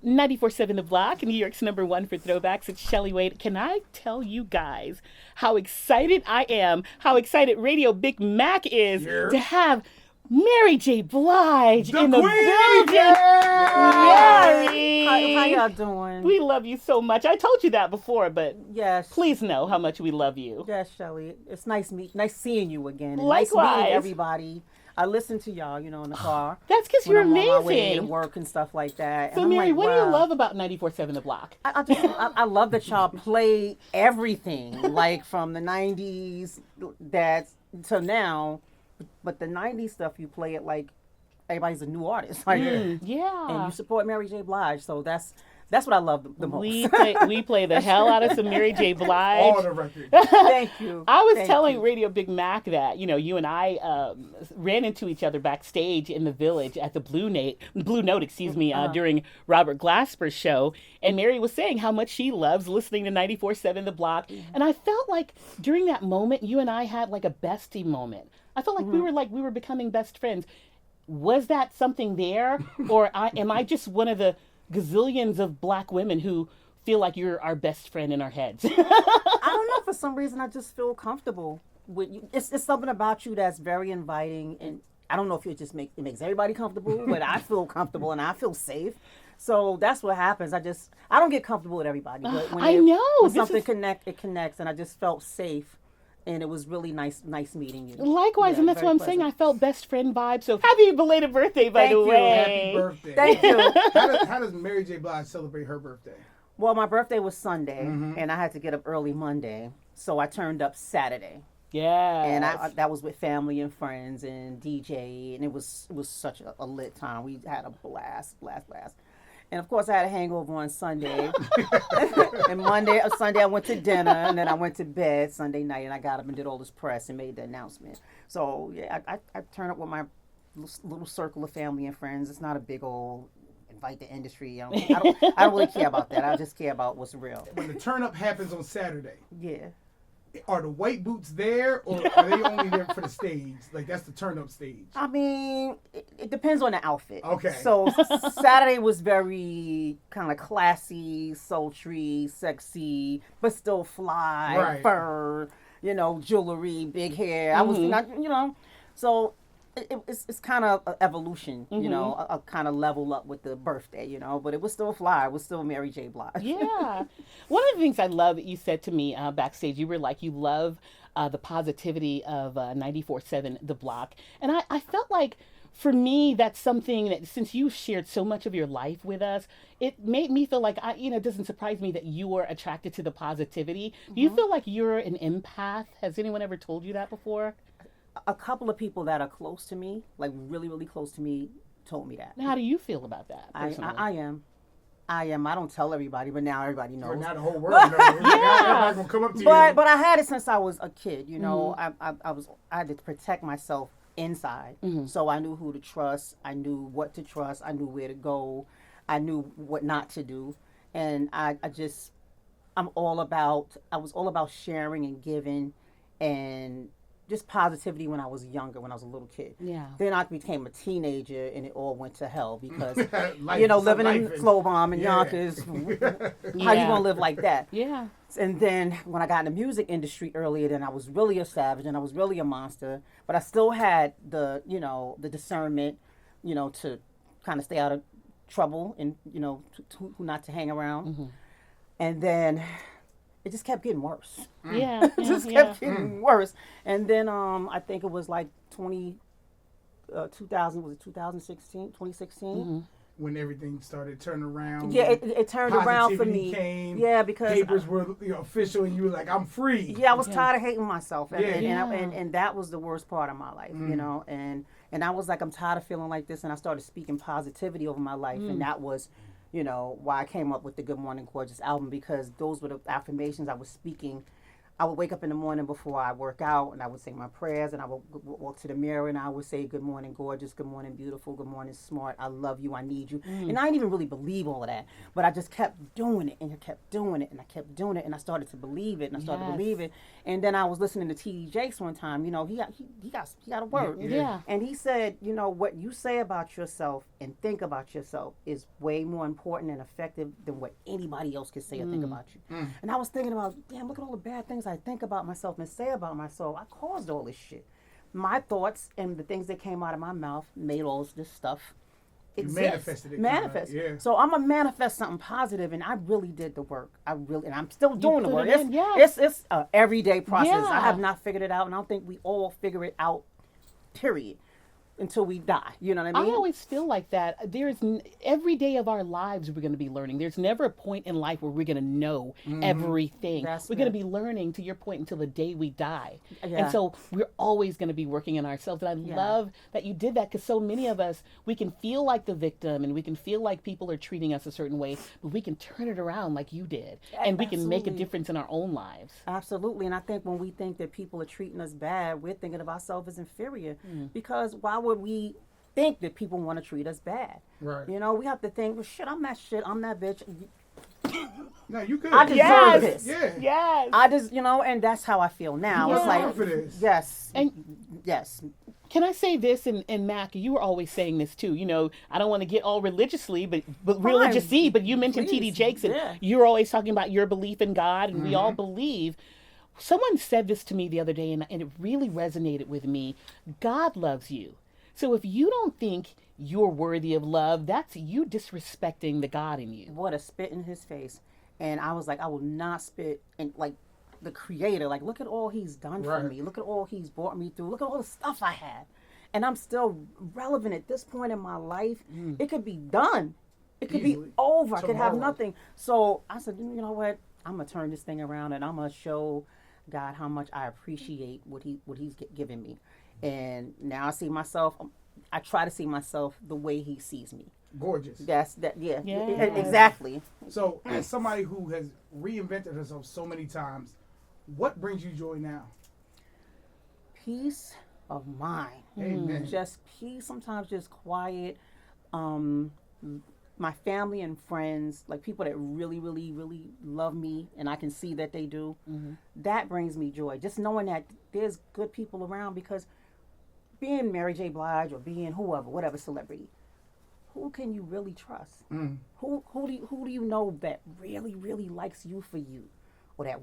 94.7 The Block, New York's #1 for throwbacks. It's Shelley Wade. Can I tell you guys how excited I am, how excited Radio Big Mac is to have Mary J. Blige in the building. Mary! How y'all doing? We love you so much. I told you that before, but yes, please know how much we love you. Yes, Shelley. It's nice seeing you again. And Likewise. Nice meeting everybody. I listen to y'all, in the car. That's because you're amazing. On my way to work and stuff like that. So, and Mary, like, what do you love about 94.7 The Block? I love that y'all play everything, like from the 90s to now. But the 90s stuff, you play it like everybody's a new artist. Like, yeah. And you support Mary J. Blige, so that's what I love the most. We play the hell out of some Mary J. Blige. All the records. Thank you. I was telling Radio Big Mac that, you and I ran into each other backstage in the Village at the Blue Note, during Robert Glasper's show. And Mary was saying how much she loves listening to 94.7 The Block. And I felt like during that moment, you and I had like a bestie moment. I felt like we were becoming best friends. Was that something there? Or am I just one of the gazillions of black women who feel like you're our best friend in our heads? I don't know. For some reason, I just feel comfortable with you. It's something about you that's very inviting, and I don't know if it makes everybody comfortable, but I feel comfortable and I feel safe. So that's what happens. I don't get comfortable with everybody, but when something connects, and I just felt safe. And it was really nice meeting you. Likewise, and that's what I'm saying. I felt best friend vibe. So happy belated birthday, by the way. Happy birthday. Thank you. How does Mary J. Blige celebrate her birthday? Well, my birthday was Sunday, and I had to get up early Monday, so I turned up Saturday. Yeah. And that was with family and friends and DJ, and it was such a lit time. We had a blast. And of course, I had a hangover on Sunday. And Sunday, I went to dinner, and then I went to bed Sunday night, and I got up and did all this press and made the announcement. So, yeah, I turn up with my little circle of family and friends. It's not a big old invite the industry. I don't really care about that. I just care about what's real. When the turn up happens on Saturday. Yeah. Are the white boots there, or are they only there for the stage? Like, that's the turn-up stage. I mean, it depends on the outfit. Okay. So Saturday was very kind of classy, sultry, sexy, but still fly, right. Fur, jewelry, big hair. I was not, so it's kind of an evolution, a kind of level up with the birthday, but it was still fly. It was still Mary J. Blige. Yeah. One of the things I love that you said to me backstage, you were like, you love the positivity of 94.7 The Block. And I felt like, for me, that's something that, since you shared so much of your life with us, it made me feel like, it doesn't surprise me that you are attracted to the positivity. Do you feel like you're an empath? Has anyone ever told you that before? A couple of people that are close to me, like really, really close to me, told me that. Now, how do you feel about that? I am. I don't tell everybody, but now everybody knows. Now the whole world knows. Everybody's gonna come up to you. But I had it since I was a kid. I had to protect myself inside, so I knew who to trust. I knew what to trust. I knew where to go. I knew what not to do, and I was all about sharing and giving, and just positivity when I was younger, when I was a little kid. Yeah. Then I became a teenager, and it all went to hell because, living in Slow Bomb and Yonkers, how you gonna live like that? Yeah. And then when I got in the music industry earlier, then I was really a savage and I was really a monster, but I still had the discernment, to kind of stay out of trouble and, who not to hang around. And then it just kept getting worse. Yeah. It just kept getting worse. And then I think it was like 2016? When everything started turning around. Yeah, it turned around for me. Came, yeah, because papers were official, and you were like, "I'm free." Yeah, I was tired of hating myself, and, yeah. and that was the worst part of my life, And I was like, I'm tired of feeling like this, and I started speaking positivity over my life, and that was, why I came up with the Good Morning Gorgeous album, because those were the affirmations I was speaking I would wake up in the morning before I work out, and I would say my prayers, and I would walk to the mirror, and I would say, good morning, gorgeous, good morning, beautiful, good morning, smart, I love you, I need you. And I didn't even really believe all of that, but I just kept doing it, and I kept doing it, and I kept doing it, and I started to believe it, and I started to believe it. And then I was listening to T.D. Jakes one time, you know, he got a word. Yeah. And he said, you know, what you say about yourself and think about yourself is way more important and effective than what anybody else can say or think about you. And I was thinking about, damn, look at all the bad things I think about myself and say about myself. I caused all this shit. My thoughts and the things that came out of my mouth made all this stuff exist. Manifested it. Manifest. Yeah. So I'm gonna manifest something positive, and I really did the work. And I'm still doing the work. it in, yes. It's an everyday process. Yeah. I have not figured it out, and I don't think we all figure it out. Period. Until we die. You know what I mean? I always feel like that. Every day of our lives we're going to be learning. There's never a point in life where we're going to know everything. We're going to be learning, to your point, until the day we die. Yeah. And so we're always going to be working on ourselves. And I love that you did that, because so many of us, we can feel like the victim and we can feel like people are treating us a certain way, but we can turn it around like you did. And we can make a difference in our own lives. Absolutely. And I think when we think that people are treating us bad, we're thinking of ourselves as inferior. Because why would we think that people want to treat us bad? Right. You know, we have to think, well, shit, I'm that bitch. No, you could. I deserve this. Yeah. Yes. I just, you know, and that's how I feel now. Yeah. It's like, For this. yes. And yes. can I say this, and Mack, you were always saying this too, you know, I don't want to get all religiously, but religious-y, but you mentioned T.D. Jakes, and you were always talking about your belief in God, and we all believe. Someone said this to me the other day, and it really resonated with me. God loves you. So if you don't think you're worthy of love, that's you disrespecting the God in you. What a spit in his face. And I was like, I will not spit in, like, the creator. Like, look at all he's done for me. Look at all he's brought me through. Look at all the stuff I had. And I'm still relevant at this point in my life. It could be done. It could be over. I could have nothing. So I said, you know what? I'm going to turn this thing around, and I'm going to show God how much I appreciate what he's given me. And now I see myself, I try to see myself the way he sees me. Gorgeous. Yeah. Exactly. So, as somebody who has reinvented herself so many times, what brings you joy now? Peace of mind. Amen. Just peace, sometimes just quiet. My family and friends, like people that really, really, really love me, and I can see that they do, that brings me joy. Just knowing that there's good people around, because being Mary J. Blige or being whatever celebrity, who can you really trust? Who do you know that really, really likes you for you, or that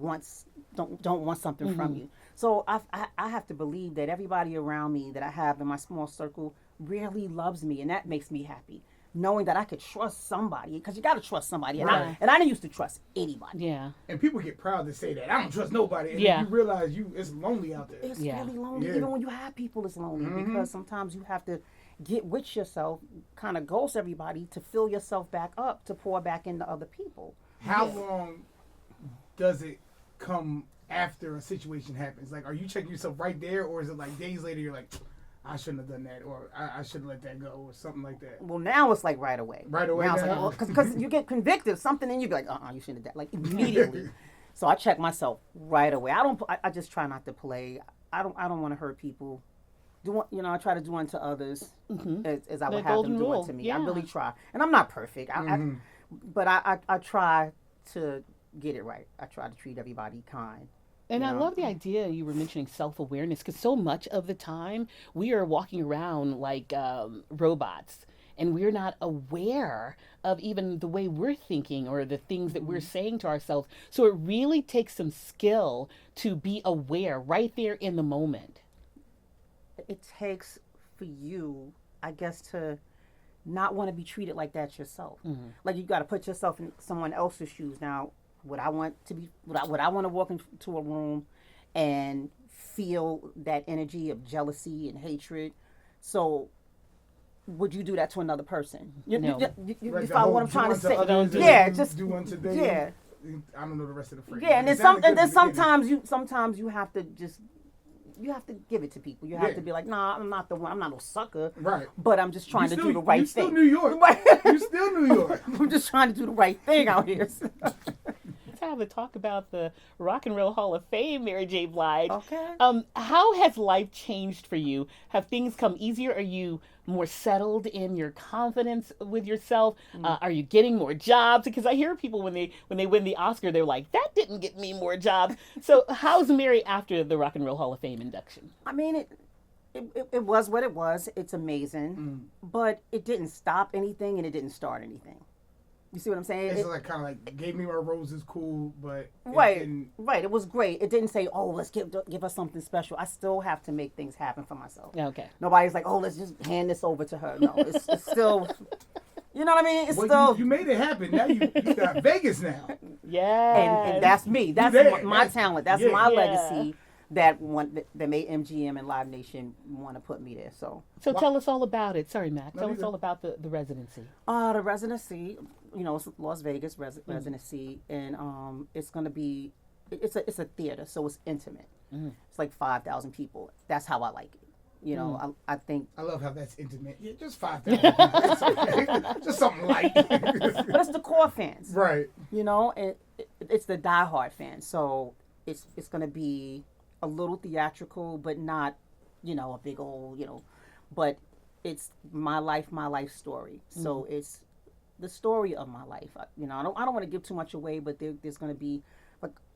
don't want something from you? So I have to believe that everybody around me that I have in my small circle really loves me, and that makes me happy. Knowing that I could trust somebody, because you got to trust somebody, and I didn't used to trust anybody. Yeah. And people get proud to say that. I don't trust nobody. And then you realize it's lonely out there. It's really lonely. Even when you have people, it's lonely, because sometimes you have to get with yourself, kind of ghost everybody to fill yourself back up, to pour back into other people. How long does it come after a situation happens? Like, are you checking yourself right there, or is it like days later you're like, I shouldn't have done that, or I should have let that go, or something like that? Well, now it's like right away. Right away. Now it's like, because you get convicted of something, and you be like, you shouldn't have done, like, immediately. So I check myself right away. I just try not to play. I don't want to hurt people. I try to do unto others as I would have them do unto me. I really try, and I'm not perfect. But I try to get it right. I try to treat everybody kind. And I love the idea you were mentioning self-awareness, because so much of the time we are walking around like robots, and we're not aware of even the way we're thinking or the things that we're saying to ourselves. So it really takes some skill to be aware right there in the moment. It takes for you, I guess, to not want to be treated like that yourself. Like, you got to put yourself in someone else's shoes. Now, would I want to walk into a room and feel that energy of jealousy and hatred? So would you do that to another person? No. You follow what I'm trying to say? Just do unto them. Yeah. I don't know the rest of the phrase. Yeah, and then sometimes you have to just, you have to give it to people. You have to be like, nah, I'm not the one. I'm not no sucker. Right. But I'm just trying to do the right thing. You're still New York. You're still New York. I'm just trying to do the right thing out here. That's have to talk about the Rock and Roll Hall of Fame, Mary J. Blige. Okay. How has life changed for you? Have things come easier? Are you more settled in your confidence with yourself? Are you getting more jobs? Because I hear people when they win the Oscar, they're like, that didn't get me more jobs. So how's Mary after the Rock and Roll Hall of Fame induction? I mean, it was what it was. It's amazing, but it didn't stop anything and it didn't start anything. You see what I'm saying? It's like kind of like gave me my roses, cool, but right. It was great. It didn't say, "Oh, let's give us something special." I still have to make things happen for myself. Okay. Nobody's like, "Oh, let's just hand this over to her." No, it's still. You know what I mean? It's well, still. You made it happen. Now you got Vegas now. Yeah. And that's me. That's my talent. That's my legacy. That made MGM and Live Nation want to put me there. So tell us all about it. Sorry, Mack. Tell us all about the residency. The residency, it's Las Vegas residency, and it's gonna be, it's a theater, so it's intimate. It's like 5,000 people. That's how I like it. I think. I love how that's intimate. Yeah, just 5,000. Just something light. But it's the core fans, right? And it's the diehard fans. So it's gonna be a little theatrical, but not, a big old, but it's my life story. So it's the story of my life. I don't want to give too much away, but there's going to be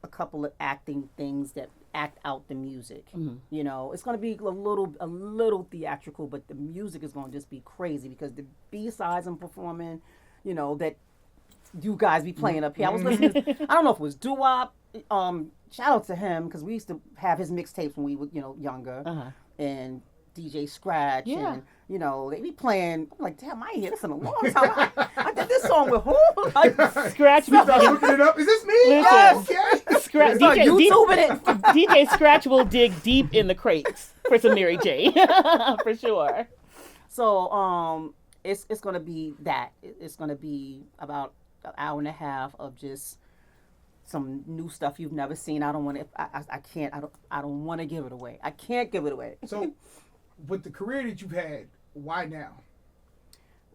a couple of acting things that act out the music. It's going to be a little theatrical, but the music is going to just be crazy because the B-sides I'm performing, that you guys be playing up here. I was listening I don't know if it was doo-wop. Shout out to him because we used to have his mixtapes when we were, younger, and DJ Scratch, and they be playing. I'm like, damn, I ain't hear this in a long time. I did this song with who? Scratch. You start looking it up. Is this me? Yes. Okay. Scratch. YouTubing it. DJ Scratch will dig deep in the crates for some Mary J. For sure. So it's gonna be that. It's gonna be about an hour and a half of just some new stuff you've never seen. I don't want to. I don't want to give it away. I can't give it away. So, with the career that you've had, why now?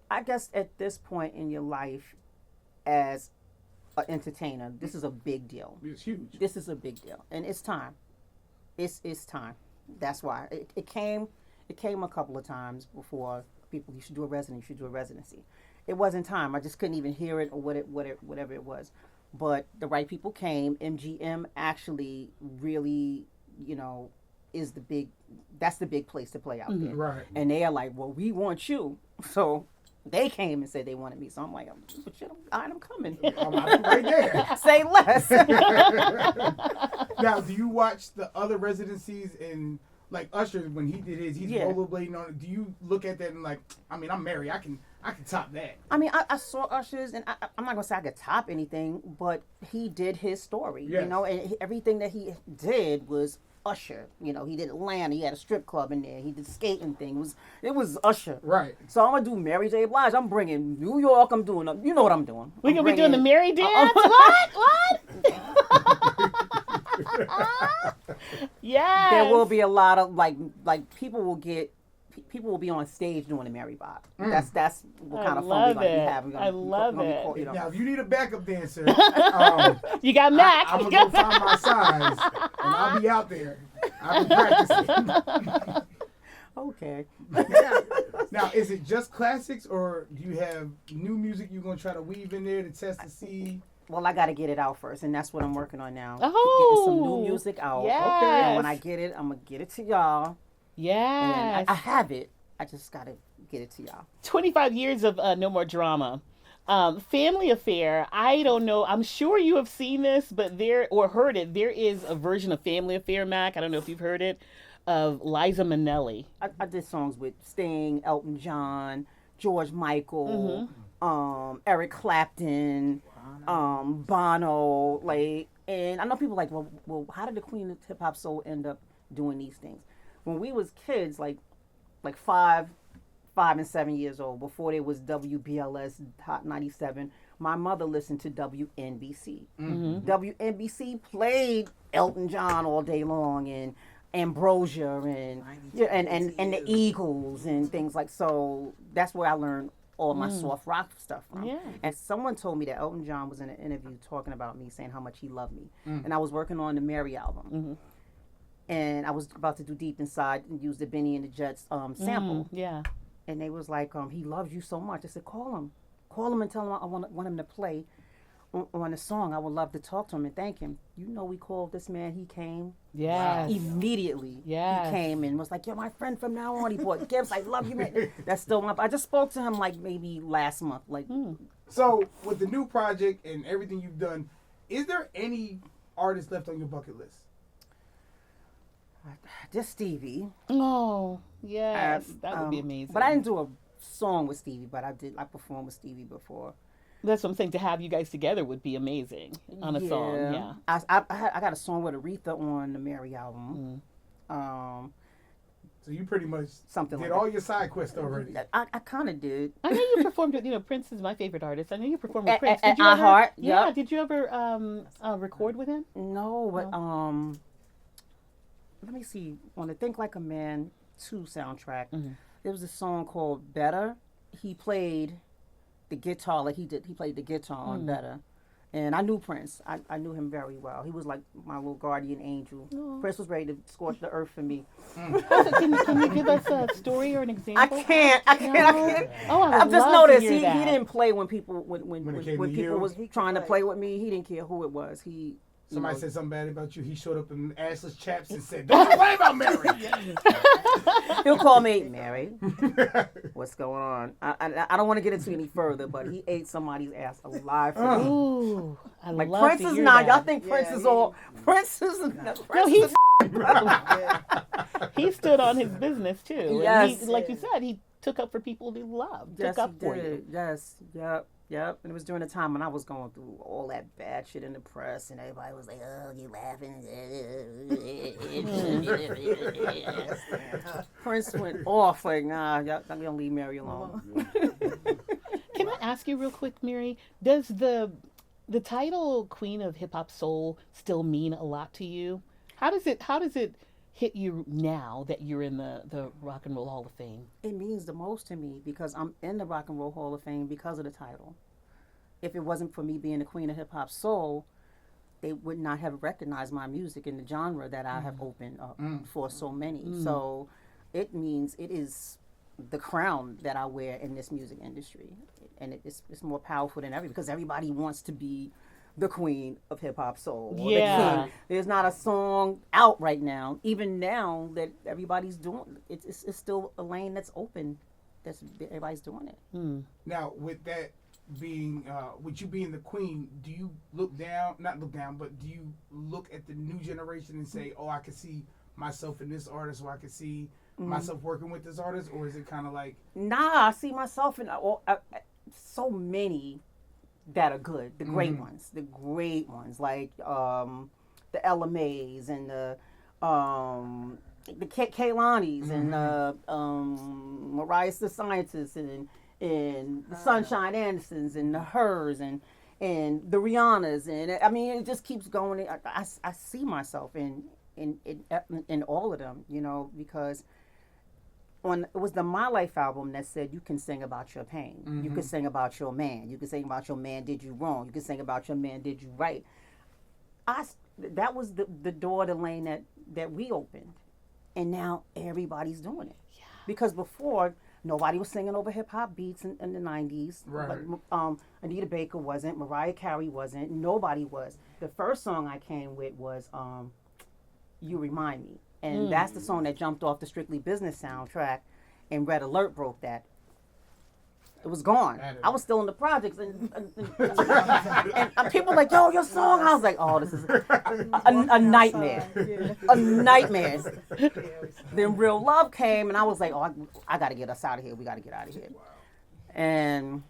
I guess at this point in your life, as an entertainer, this is a big deal. It's huge. This is a big deal, and it's time. It's time. That's why it came. It came a couple of times before people. You should do a residency. You should do a residency. It wasn't time. I just couldn't even hear it or whatever it was. But the right people came. MGM actually really, is that's the big place to play out there. Right. And they are like, well, we want you. So they came and said they wanted me. So I'm like, but I'm coming. I'm right there. Say less. Now, do you watch the other residencies in, like Usher, when he did his, he's rollerblading on it. Do you look at that and like, I'm married. I can top that. I mean, I saw Usher's, and I'm not gonna say I could top anything, but he did his story, and everything that he did was Usher. He did Atlanta. He had a strip club in there. He did skating thing. It was Usher. Right. So I'm gonna do Mary J. Blige. I'm bringing New York. I'm doing. You know what I'm doing. We gonna be doing the Mary dance. What? Yes. There will be a lot of like people will be on stage doing the Mary Bob. That's what kind of fun we're going to be having. I love it. Now, if you need a backup dancer, you got Mack. I'm going to go find my size, and I'll be out there. I'll be practicing. Okay. Now, is it just classics, or do you have new music you're going to try to weave in there to test to see? Well, I got to get it out first, and that's what I'm working on now. Oh. Getting some new music out. Yes. Okay. And when I get it, I'm going to get it to y'all. Yeah. I have it. I just got to get it to y'all. 25 years of No More Drama. Family Affair, I don't know. I'm sure you have seen this, but heard it. There is a version of Family Affair, Mack. I don't know if you've heard it, of Liza Minnelli. I did songs with Sting, Elton John, George Michael, Eric Clapton, Bono, and I know people are like, well, how did the Queen of Hip Hop Soul end up doing these things? When we was kids, like 5 and 7 years old, before there was WBLS Hot 97, my mother listened to WNBC. WNBC played Elton John all day long and Ambrosia and the Eagles and things like so. That's where I learned all my soft rock stuff from. Yeah. And someone told me that Elton John was in an interview talking about me, saying how much he loved me. And I was working on the Mary album. And I was about to do Deep Inside and use the Benny and the Jets sample. Yeah. And they was like, he loves you so much. I said, call him and tell him I want him to play on the song. I would love to talk to him and thank him. You know, we called this man. He came. Yes. Immediately. Yes. He came and was like, you're my friend from now on. He bought gifts. I love you, man. That's still I just spoke to him like maybe last month. Like. So with the new project and everything you've done, is there any artist left on your bucket list? Just Stevie. Oh, yes. That would be amazing. But I didn't do a song with Stevie, but I performed with Stevie before. That's what I'm saying. To have you guys together would be amazing on a song. Yeah. I got a song with Aretha on the Mary album. So you pretty much something did like all your side quests already. I kind of did. I know you performed with, Prince is my favorite artist. I know you performed with Prince. At iHeart. Yeah. Yep. Did you ever record with him? No, but let me see. On the Think Like a Man 2 soundtrack, there was a song called Better. He played the guitar like he did. He played the guitar on Better. And I knew Prince. I knew him very well. He was like my little guardian angel. Prince was ready to scorch the earth for me. Can you give us a story or an example? I can't. Oh, I've just noticed he didn't play when people when people was trying to play with me. He didn't care who it was. Somebody said something bad about you. He showed up in assless chaps and said, "Don't you worry about Mary." He'll call me Mary. What's going on? I don't want to get into any further, but he ate somebody's ass alive for me. Ooh, I like love Prince to is hear not. that. Y'all think Prince is all? Prince is. No, he stood on his business too. Yes, and like you said, he took up for people he loved. Yes, took up he for did. you. Yes, yep. And it was during the time when I was going through all that bad shit in the press, and everybody was like, "Oh, you laughing?" Prince went off like, "Nah, y'all gonna leave Mary alone." Can I ask you real quick, Mary? Does the title Queen of Hip Hop Soul still mean a lot to you? How does it hit you now that you're in the Rock and Roll Hall of Fame? It means the most to me because I'm in the Rock and Roll Hall of Fame because of the title. If it wasn't for me being the Queen of Hip Hop Soul, they would not have recognized my music in the genre that I have opened up for so many. So it means it is the crown that I wear in this music industry. And it's more powerful than ever because everybody wants to be the Queen of Hip Hop Soul. Or Yeah. the king. There's not a song out right now, even now that everybody's doing. It's still a lane that's open. Everybody's doing it. Now, with that being, with you being the queen, do you not look down, but do you look at the new generation and say, "Oh, I can see myself in this artist," or "I can see myself working with this artist," or is it kind of like? Nah, I see myself in so many that are good, the great ones, like the LMAs and the Kaylanis and Mariah the Scientists and the Sunshine Andersons and the Hers and the Rihannas, and I mean it just keeps going. I see myself in all of them, because it was the My Life album that said you can sing about your pain, you can sing about your man, you can sing about your man did you wrong, you can sing about your man did you right. That was the door, the lane that we opened, and now everybody's doing it. Yeah. Because before nobody was singing over hip hop beats in the 90s. Right. Like, Anita Baker wasn't, Mariah Carey wasn't, nobody was. The first song I came with was You Remind Me. And that's the song that jumped off the Strictly Business soundtrack, and Red Alert broke that. It was gone. I was still in the projects, and people were like, "Yo, your song." I was like, "Oh, this is a nightmare, a nightmare." Then Real Love came, and I was like, "Oh, I got to get us out of here. We got to get out of here." And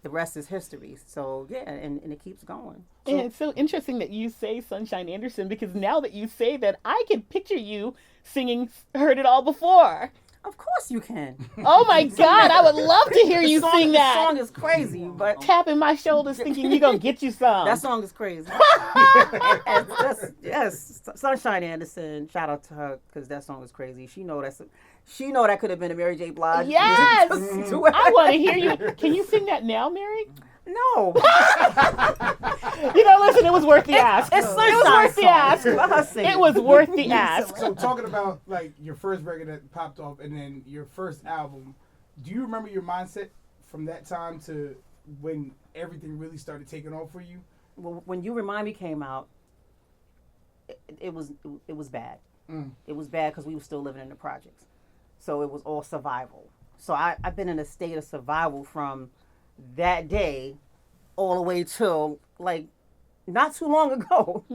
the rest is history. So yeah, and it keeps going. So, and it's so interesting that you say Sunshine Anderson, because now that you say that, I can picture you singing "Heard It All Before." Of course you can. Oh my God, I would love to hear you sing The that. song is crazy, but Tapping my shoulders, thinking you're gonna get you some. that song is crazy. Yes, Sunshine Anderson. Shout out to her because that song is crazy. She know that could have been a Mary J. Blige. Yes, I want to hear you. Can you sing that now, Mary? No. Listen, it was worth the ask. It's It was worth the ask. Let her sing It was worth the ask. So talking about like your first record that popped off and then your first album, do you remember your mindset from that time to when everything really started taking off for you? Well, when You Remind Me came out, it was bad. It was bad because we were still living in the projects, so it was all survival. So I've been in a state of survival from that day all the way till like not too long ago.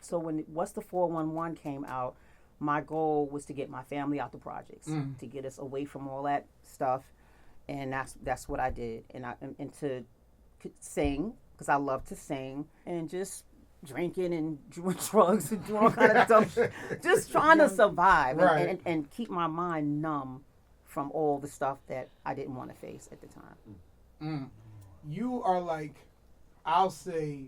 So when What's the 411 came out, my goal was to get my family out the projects, to get us away from all that stuff, and that's what I did. And to sing, because I love to sing, and just drinking and doing drugs and doing all kind of dumb shit, just trying to survive and keep my mind numb from all the stuff that I didn't want to face at the time. You are like, I'll say,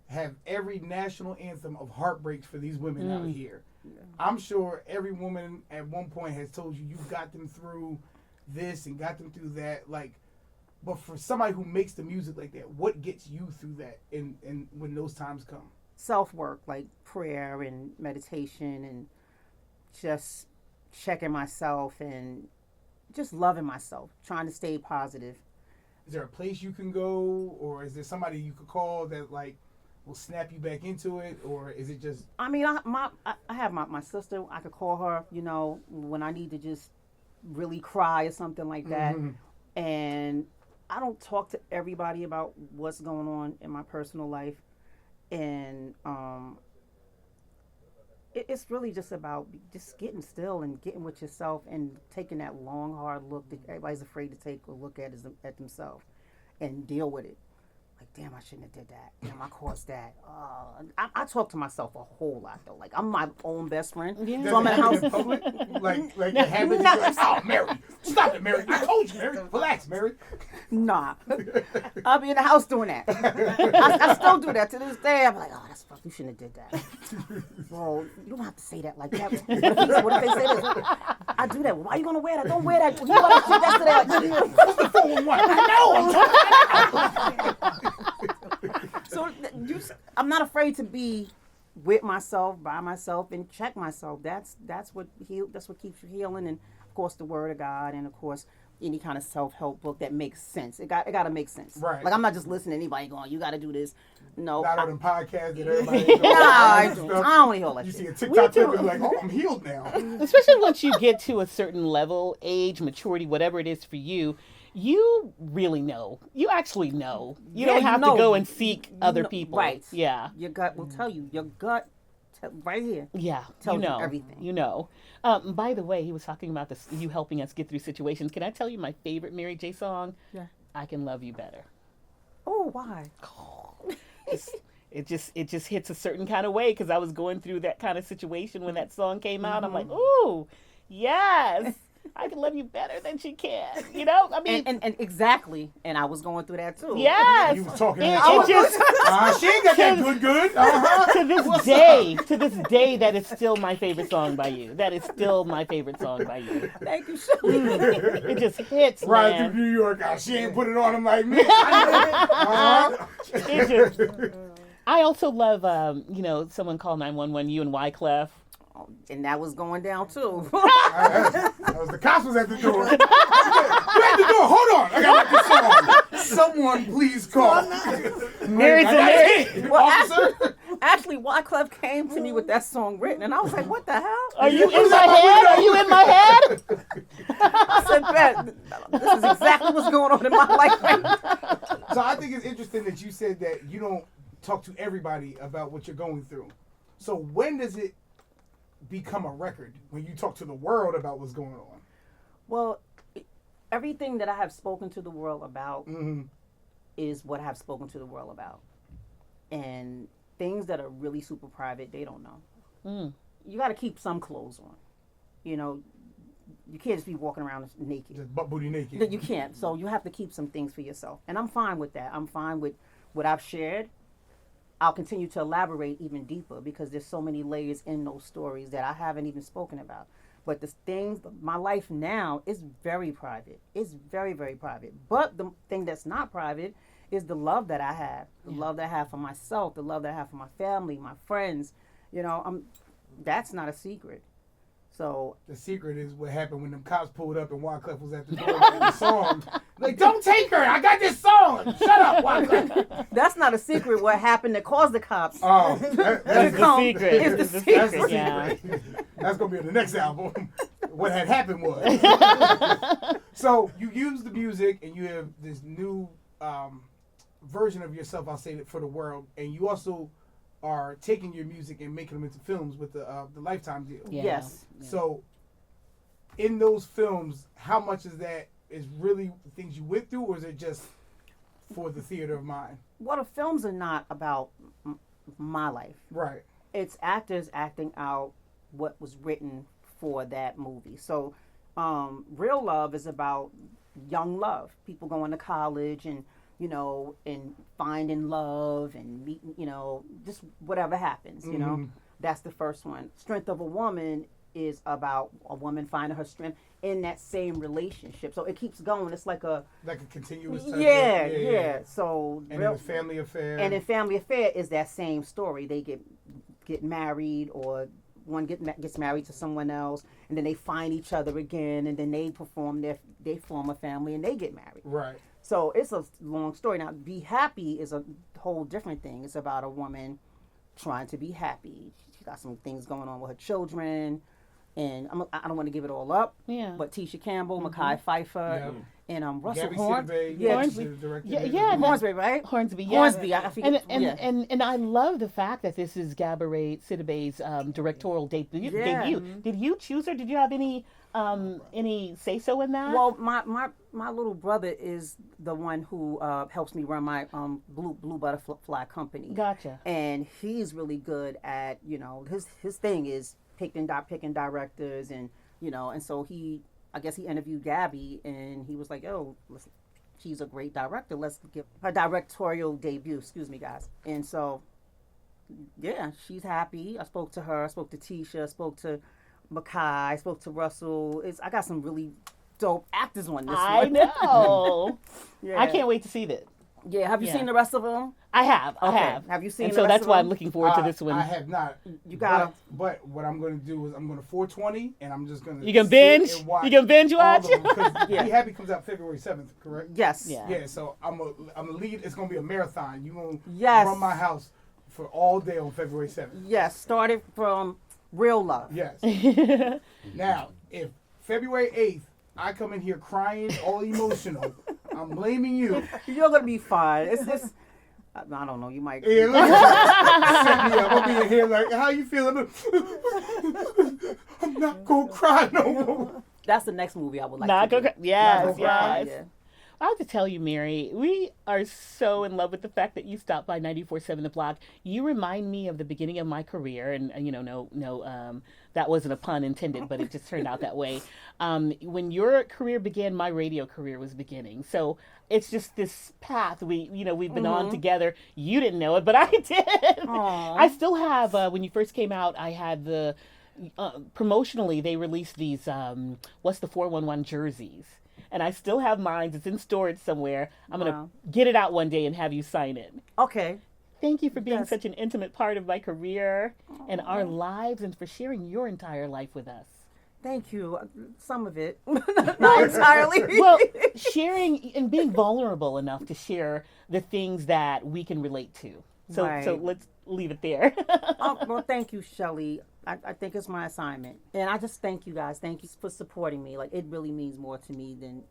have every national anthem of heartbreaks for these women out here. Yeah. I'm sure every woman at one point has told you got them through this and got them through that. Like, but for somebody who makes the music like that, what gets you through that and when those times come? Self-work, like prayer and meditation and just checking myself and just loving myself, trying to stay positive. Is there a place you can go, or is there somebody you could call that like will snap you back into it, or is it just? I mean, I have my sister. I could call her, when I need to just really cry or something like that. And I don't talk to everybody about what's going on in my personal life, and it's really just about just getting still and getting with yourself and taking that long, hard look that everybody's afraid to take a look at themselves and deal with it. Like, damn, I shouldn't have did that. Damn, I caused that. I talk to myself a whole lot, though. Like, I'm my own best friend. Yeah. So I'm in the house. In public? like the habit. Like, oh, Mary, stop it, Mary. I told you, Mary. Relax, Mary. Nah. I'll be in the house doing that. I still do that to this day. I'm like, oh, that's fuck. You shouldn't have did that. Well, you don't have to say that like that. What if they say this? I do that. Why are you going to wear that? Don't wear that. You want to shoot yesterday. Like, what's the 411? I know. So I'm not afraid to be with myself, by myself, and check myself. That's what keeps you healing, and of course the Word of God, and of course any kind of self-help book that makes sense. It got to make sense. Right. Like, I'm not just listening to anybody going, you got to do this. No. Not on them podcasts that everybody. I don't want to hear all that. You shit. see a TikTok clip and like, oh, I'm healed now. Especially once you get to a certain level, age, maturity, whatever it is for you. You really know. You actually know. You don't have to go and seek other people. Right. Yeah. Your gut will tell you. Your gut, right here. Yeah. Tells you everything. You know. By the way, he was talking about this. You helping us get through situations. Can I tell you my favorite Mary J. song? Yeah. I Can Love You Better. Oh, why? It just hits a certain kind of way because I was going through that kind of situation when that song came out. I'm like, ooh, yes. I can love you better than she can. I mean. And exactly. And I was going through that too. Yes. You was talking she ain't got that good. Uh-huh. To this day, that is still my favorite song by you. That is still my favorite song by you. Thank you, Shelley. It just hits, right man. through New York. She ain't put it on him like me. I also love, someone called 911, you and Wyclef. And that was going down too. That was the cops was at the door. You at the door. Hold on. I gotta let this song. Someone please call. Mary. Actually, Wyclef came to me with that song written, and I was like, "What the hell? Are you in my head? Are you in my head?" I said, "Bet, this is exactly what's going on in my life right now." So I think it's interesting that you said that you don't talk to everybody about what you're going through. So when does it become a record, when you talk to the world about what's going on? Well, everything that I have spoken to the world about is what I have spoken to the world about. And things that are really super private, they don't know. You got to keep some clothes on. you can't just be walking around naked. Just butt booty naked. You can't. So you have to keep some things for yourself. And I'm fine with that. I'm fine with what I've shared. I'll continue to elaborate even deeper because there's so many layers in those stories that I haven't even spoken about. But the things, my life now is very private. It's very, very private. But the thing that's not private is the love that I have, the love that I have for myself, the love that I have for my family, my friends. You know, that's not a secret. So the secret is what happened when them cops pulled up and Wyclef was at the door with the song. Like, don't take her! I got this song! Shut up, Wyclef! That's not a secret what happened that caused the cops. Oh, That's the secret. It's the That's secret. the Yeah. secret. That's going to be on the next album. What had happened was. So, you use the music and you have this new version of yourself, I'll say it for the world. And you also are taking your music and making them into films with the Lifetime deal. Yeah. Yes. So, in those films, how much is that is really things you went through, or is it just for the theater of mind? Well, the films are not about my life. Right. It's actors acting out what was written for that movie. So, Real Love is about young love, people going to college and, you know, and finding love and meeting, you know, just whatever happens, you know. That's the first one. Strength of a Woman is about a woman finding her strength in that same relationship. So it keeps going. It's like a continuous type yeah. So and in Family Affair. And in Family Affair is that same story. They get married, or one gets married to someone else, and then they find each other again, and then they form a family, and they get married. Right. So it's a long story. Now, Be Happy is a whole different thing. It's about a woman trying to be happy. She got some things going on with her children. And I don't want to give it all up. Yeah. But Tisha Campbell, Mekhi Phifer, and Russell Gabby Hornsby. Hornsby, Right? Hornsby, yeah. Hornsby, I forget. And I love the fact that this is Gabourey Sidibe's directorial debut. Did you choose her? Did you have any say so in that? Well, my little brother is the one who helps me run my Blue Butterfly company. Gotcha. And he's really good at, you know, his thing is picking directors, and you know, and so I guess he interviewed Gabby, and he was like, "Oh, listen, she's a great director. Let's give her directorial debut." Excuse me, guys. And so, yeah, she's happy. I spoke to her. I spoke to Tisha. I spoke to Mekhi. I spoke to Russell. I got some really dope actors on this one. I know. Yeah. I can't wait to see that. Yeah, have you seen the rest of them? I have. Have you seen and the so rest that's of why them? I'm looking forward to this one. I have not. You gotta. But what I'm going to do is I'm going to 420, and I'm just going to. You can binge. You can binge watch. Be Happy comes out February 7th, correct? Yes. Yeah. So I'm a lead. It's going to be a marathon. You going to Yes. run my house for all day on February 7th. Yes. Started from Real Love. Yes. Now, if February 8th I come in here crying, all emotional, I'm blaming you. You're gonna be fine. It's just, I don't know. You might. Yeah, look, set me up. I'll be in here like, how you feeling? I'm not gonna cry no more. That's the next movie I would like Not to do. gonna, yes, Not gonna cry. yes. Yeah. I have to tell you, Mary, we are so in love with the fact that you stopped by 94.7 The Block. You remind me of the beginning of my career, and you know, no, that wasn't a pun intended, but it just turned out that way. When your career began, my radio career was beginning. So it's just this path we've been on together. You didn't know it, but I did. Aww. I still have. When you first came out, I had the promotionally they released these what's the 411 jerseys. And I still have mine. It's in storage somewhere. I'm going to get it out one day and have you sign it. Okay. Thank you for being such an intimate part of my career and our lives, and for sharing your entire life with us. Thank you. Some of it. Not entirely. Well, sharing and being vulnerable enough to share the things that we can relate to. So let's leave it there. Well, thank you, Shelley. I think it's my assignment. And I just thank you guys. Thank you for supporting me. Like, it really means more to me than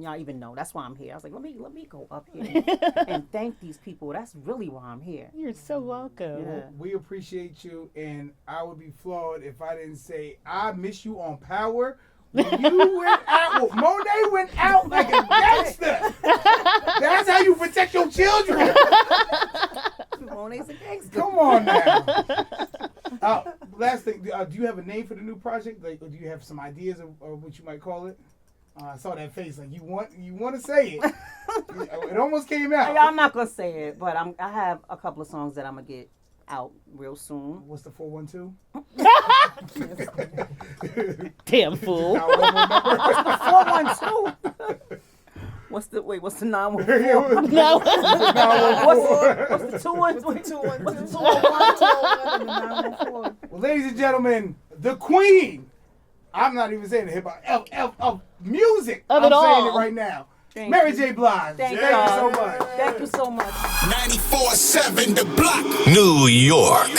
y'all even know. That's why I'm here. I was like, let me go up here and thank these people. That's really why I'm here. You're so welcome. Yeah. We appreciate you, and I would be flawed if I didn't say I miss you on Power. When you went out, Monet went out like a gangster. That's how you protect your children. Monet's a gangster. Come on now. Last last thing, do you have a name for the new project? Like, or do you have some ideas of what you might call it? I saw that face. Like you want to say it. It almost came out. I'm not gonna say it, but I have a couple of songs that I'm gonna get out real soon. What's the 412? Damn fool. 412. What's the 914? No. What's the 212? 212. Well, ladies and gentlemen, the queen. I'm not even saying the hip hop of music. Of I'm it all. saying it right now. Thank Mary you. J. Blige. Thank you you so much. Thank you so much. 94.7 The Block, New York.